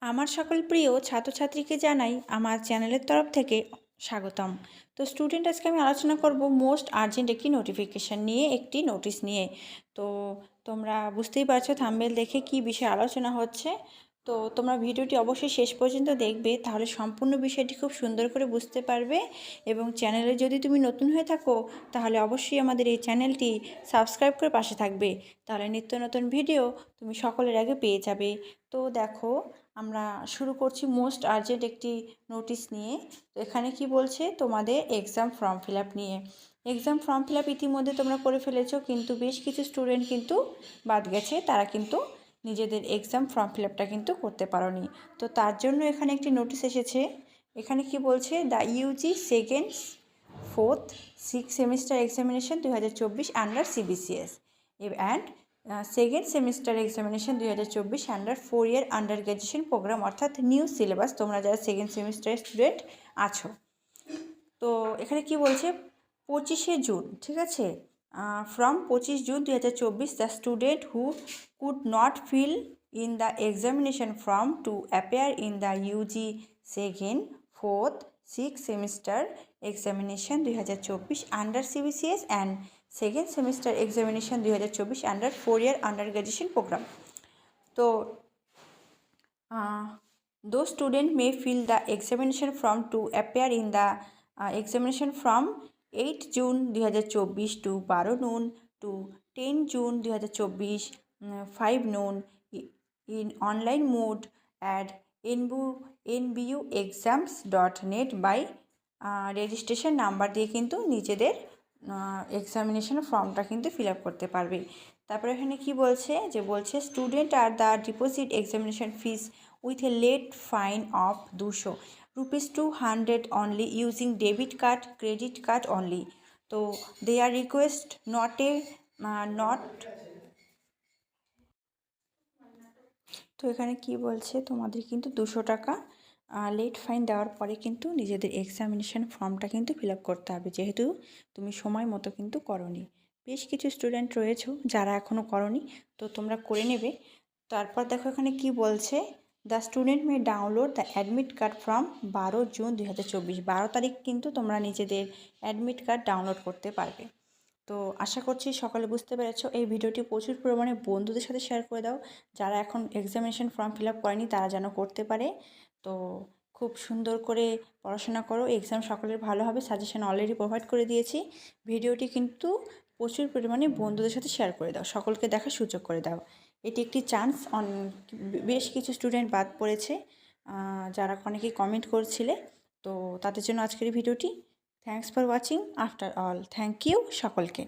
আমার সকল প্রিয় ছাত্রছাত্রীকে জানাই আমার চ্যানেলের তরফ থেকে স্বাগতম। তো স্টুডেন্ট, আজকে আমি আলোচনা করব মোস্ট আর্জেন্ট একটি নোটিফিকেশান নিয়ে, একটি নোটিশ নিয়ে। তো তোমরা বুঝতেই পারছো থাম্বনেল দেখে কি বিষয়ে আলোচনা হচ্ছে। তো তোমরা ভিডিওটি অবশ্যই শেষ পর্যন্ত দেখবে, তাহলে সম্পূর্ণ বিষয়টি খুব সুন্দর করে বুঝতে পারবে। এবং চ্যানেলে যদি তুমি নতুন হয়ে থাকো, তাহলে অবশ্যই আমাদের এই চ্যানেলটি সাবস্ক্রাইব করে পাশে থাকবে, তাহলে নিত্য নতুন ভিডিও তুমি সকলের আগে পেয়ে যাবে। তো দেখো, আমরা শুরু করছি মোস্ট আর্জেন্ট একটি নোটিশ নিয়ে। তো এখানে কি বলছে, তোমাদের এক্সাম ফর্ম ফিল আপ নিয়ে। এক্সাম ফর্ম ফিল আপ ইতিমধ্যে তোমরা করে ফেলেছো, কিন্তু বেশ কিছু স্টুডেন্ট কিন্তু বাদ গেছে, তারা কিন্তু নিজেদের এক্সাম ফর্ম ফিল আপটা কিন্তু করতে পারোনি। তো তার জন্য এখানে একটি নোটিশ এসেছে। এখানে কি বলছে, the UG second, fourth, six semester examination 2024 under CBCS and second semester examination 2024 under 4 year undergraduation programme, অর্থাৎ নিউ সিলেবাস। তোমরা যারা সেকেন্ড সেমিস্টারের স্টুডেন্ট আছো, তো এখানে কি বলছে, 25শে জুন, ঠিক আছে, from 25 June 2024 the student who could not fill in the examination form to appear in the UG second, fourth, six semester examination 2024 under CBCS and second semester examination 2024 under 4 year undergraduation programme. তো those students may fill the examination form to appear in the examination from 8 June 2024 to 12 noon to 10 June 2024 5 noon in online mode at nbuexams.net by registration number দিয়ে কিন্তু নিজেদের examination ফর্মটা কিন্তু fill up করতে পারবে। তারপরে এখানে কি বলছে, যে বলছে student are the deposit examination fees with a late fine of 200 rupees 200 only using debit card, credit card only. তো they are request not তো এখানে কি বলছে, তোমাদের কিন্তু 200 টাকা লেট ফাইন দেওয়ার পরে কিন্তু নিজেদের এক্সামিনেশন ফর্মটা কিন্তু ফিল আপ করতে হবে, যেহেতু তুমি সময় মতো কিন্তু করোনি। বেশ কিছু স্টুডেন্ট রয়েছে যারা এখনও করোনি, তো তোমরা করে নেবে। তারপর দেখো এখানে কি বলছে, the student May download the admit card from 12 June 2024। 12 তারিখ কিন্তু তোমরা নিজেদের অ্যাডমিট কার্ড ডাউনলোড করতে পারবে। তো আশা করছি সকলে বুঝতে পেরেছো। এই ভিডিওটি প্রচুর পরিমাণে বন্ধুদের সাথে শেয়ার করে দাও, যারা এখন এক্সামিনেশন ফর্ম ফিল আপ করেনি তারা যেন করতে পারে। তো খুব সুন্দর করে পড়াশোনা করো, এক্সাম সকলের ভালো হবে। সাজেশন অলরেডি প্রোভাইড করে দিয়েছি। ভিডিওটি কিন্তু প্রচুর পরিমাণে বন্ধুদের সাথে শেয়ার করে দাও, সকলকে দেখার সুযোগ করে দাও। এটি একটি চান্স। বেশ কিছু স্টুডেন্ট বাদ পড়েছে, যারা অনেকেই কমেন্ট করছিলে, তো তাদের জন্য আজকের ভিডিওটি। Thanks for watching. After all, thank you সকলকে।